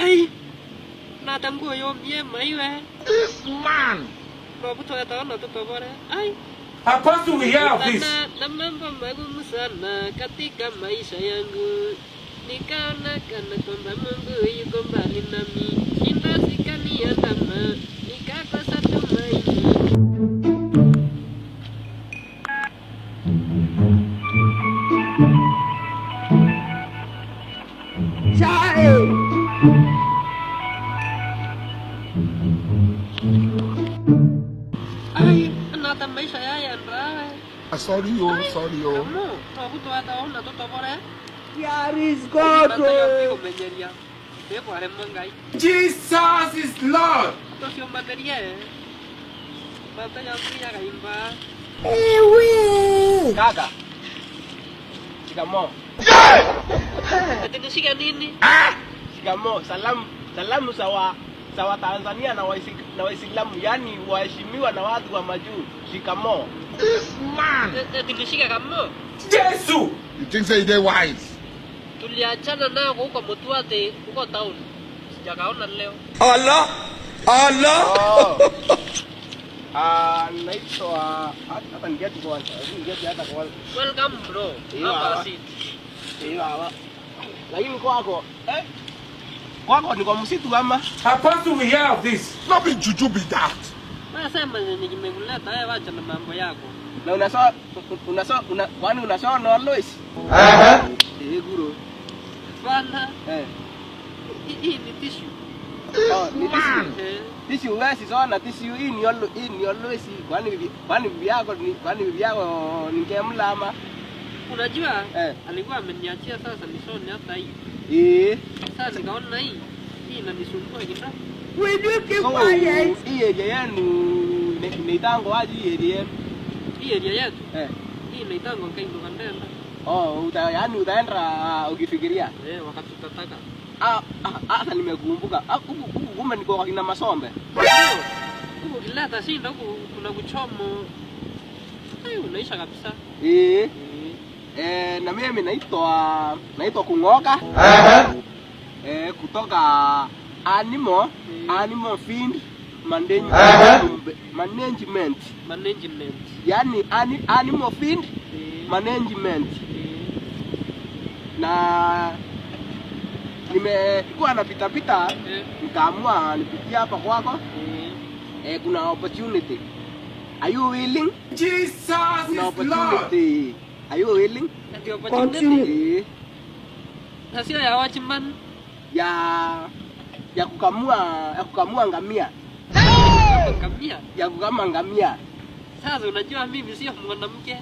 Ai, na tangu yo mie maiwe. This man. Lo buto ya taona to bore. Ai. Apostle, we hear of this. Na mambo magumu sana katika maisha yangu. Nikaona kana kwamba Mungu yuko mbali nami. Shinda zikaniandama, nikakosa tumaini. Ay, nata maisha ya ndra. Sorry, sorry. Kamu, aku tu ada orang nak tutup orang. Here is God. Jesus is Lord. Terus yang bateria, bateria yang punya kaimba. Kaka. Shikamoo. Itu sih kan ini. Shikamoo. Salamu sawa Tanzania na Waislamu, yani waheshimiwa na watu wa majuu. Shikamoo. This man. Itu sih kamu. Jesus. You think say they wise? Tuliachana nao huko Mutwate, huko town. Sijakaona leo. Allah. Naitwa hata ngeti kwanza. Ngeti hata kwanza. Welcome bro. Hapa sit. Hapa. Lakini kwako, kwako ni kwa msitu ama? Apostle, we hear of this. Not be juju be that. Nasema nimekuleta wewe, wacha na mambo yako. Na kwani unasoma Lois? Guru. Bana. Hii ni tissue. Ni tissue. Tissue wewe sio tissue, hii ni Lois. Kwani bibi yako ni kemla ama? Unajua alikuwa ameniachia sasa nisoni hata hii. Sasa nikaona hii inanisumbua kidogo. Will you keep quiet? Hii area yenu inaitango waje hii area yenu? Hii area yetu? Hii inaitango Kaindo Kandenda. Yani utaenda ukifikiria? Wakati tutataka. Hata nimekumbuka. Huku kumbe niko kwa kina Masombe. Huku kileta shinda huku kuna kuchomo. Unaisha kabisa. Na mimi naitwa Kung'oka. Kutoka Animal Field Management. Yani Animal Field Management. Na nimekuwa napita nikaamua nipitie hapa kwako. Kuna opportunity. Are you willing? Jesus is Lord. Are you willing? Continue. Nasio ya watchman ya kukamua ngamia. Ngamia? Ya kukama ngamia. Sasa unajua mimi sio mwanamke.